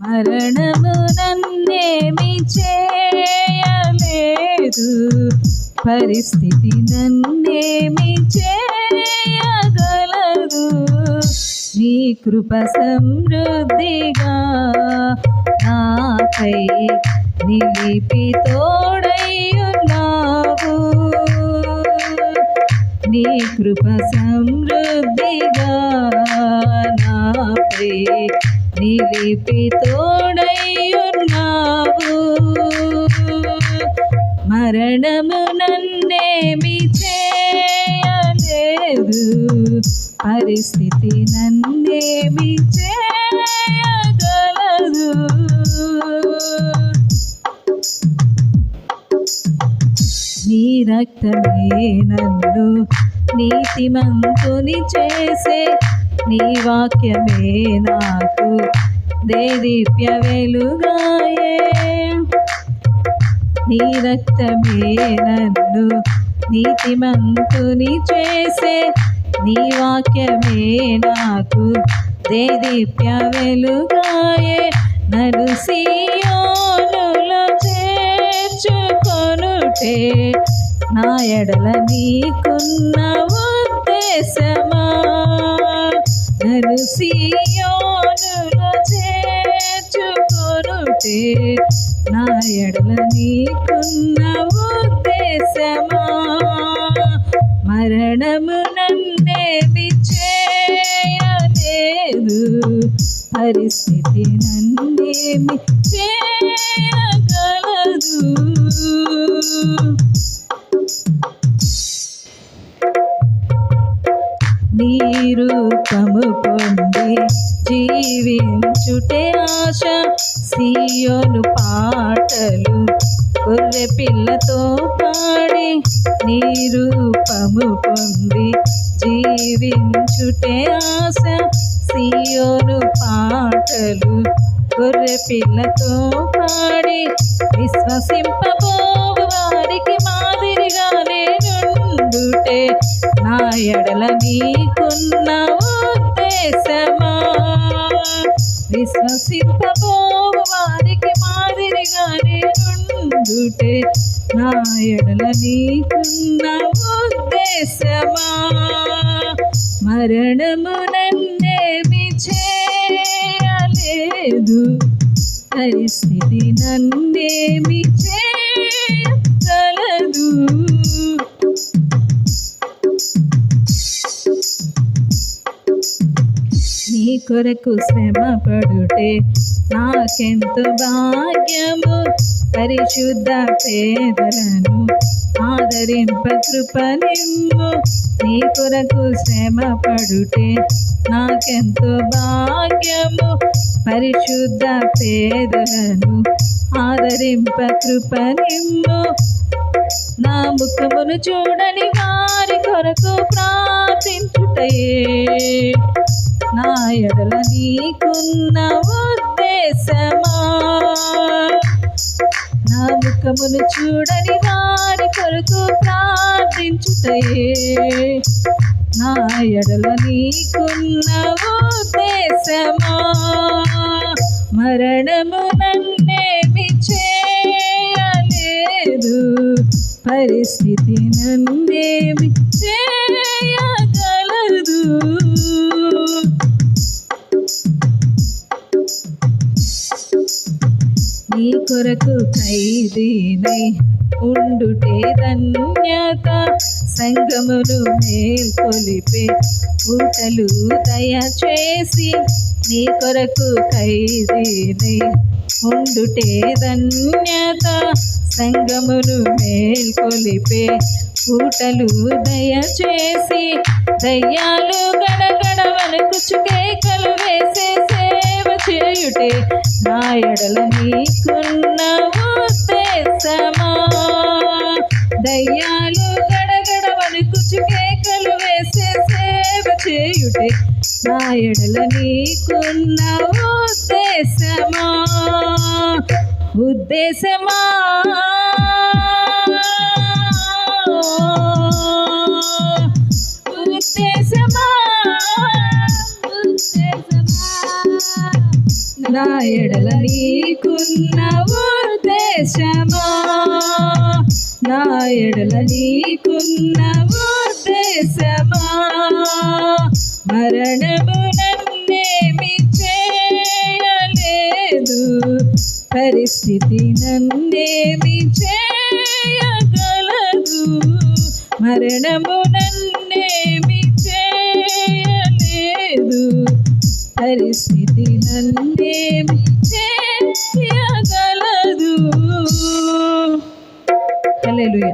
మరణము నన్నేమి చేయలేదు, పరిస్థితి నన్నేమి చేయగలదు. నీ కృప సమృద్ధిగా నాపై నిలిపి తోడైయున్నావు. నీ కృప సమృద్ధిగా నాపై నిలిపి తోడైయున్నావు. మరణము నన్నేమి చేయలేదు, పరిస్థితి నన్నేమి చేయగలదు. నీ రక్తమే నన్ను నీతిమంతుని చేసే, నీ వాక్యమే నాకు దేదీప్య వెలుగాయే. నీ రక్తమే నన్ను నీతిమంతుని చేసే, నీ వాక్యమే నాకు దేదీప్య వెలుగాయే. నన్ను సీయోనులో చేర్చుకొనుటే నా ఎడల నీకున్న ఉద్దేశమా. నన్ను సీయోనులో చేర్చుకొనుటే నా ఎడల నీకున్న ఉద్దేశమా. మరణము నన్నేమి చేయలేదు, పరిస్థితి నన్నేమి చేయగలదు. నీ రూపము పొంది జీవించుటే ఆశ, సీయోను పాటలు గొర్రె పిల్లతో పాడి. నీ రూపము పొంది జీవించుటే ఆశ, సీయోను పాటలు గొర్రె పిల్లతో పాడి. విశ్వసింపబోవు వారికి మాదిరిగా నేనుండుటే నా ఎడల నీకున్న ఉద్దేశమా. విశ్వసింపబోవు వారికి మాదిరిగా నేనుండుటే నా ఎడల నీకున్న ఉద్దేశమా. మరణము నన్నేమి చేయలేదు, పరిస్థితి నన్నేమి చేయగలదు. నీ కొరకు శ్రమ పడుటే నాకెంతో భాగ్యము, పరిశుద్ధ పేదలను ఆదరింప కృపనిమ్ము. నీ కొరకు శ్రమ పడుటే నాకెంతో భాగ్యము, పరిశుద్ధ పేదలను ఆదరింప కృపనిమ్ము. నా ముఖమును చూడని వారి కొరకు ప్రార్థించుటయే నా ఎడల నీకున్న ఉద్దేశమా. నా ముఖమును చూడని వారి కొరకు ప్రార్థించుటయే నా ఎడల నీకున్న ఉద్దేశమా. మరణము నన్నేమి చేయలేదు, పరిస్థితి నన్నేమి చేయగలదు. నీ కొరకు ఖైదీనై ఉండుటే ధన్యత, సంగమును మేల్కొలిపే ఊటలు దయచేసి. నీ కొరకు ఖైదీనై ఉండుటే ధన్యత, సంగమును మేల్కొలిపే ఊటలు దయచేసి. దయ్యాలు గడగడ వణుకుచు కేకలు వేసే సేవ చేయుటే నా ఎడల నీకున్న ఉద్దేశమా. దయ్యాలు గడగడ వణుకుచు కేకలు వేసే సేవ చేయుటే నా ఎడల నీకున్న ఉద్దేశమా. ఉద్దేశమా ఉద్దేశమా నా ఎడల నీకున్న ఉద్దేశమా, నా ఎడల నీకున్న ఉద్దేశమా. మరణము నన్నేమి చేయలేదు, పరిస్థితి నన్నేమి చేయగలదు. మరణము నన్నేమి చేయలేదు, పరిస్థితి నన్నేమి చేయగలదు. హల్లెలూయా.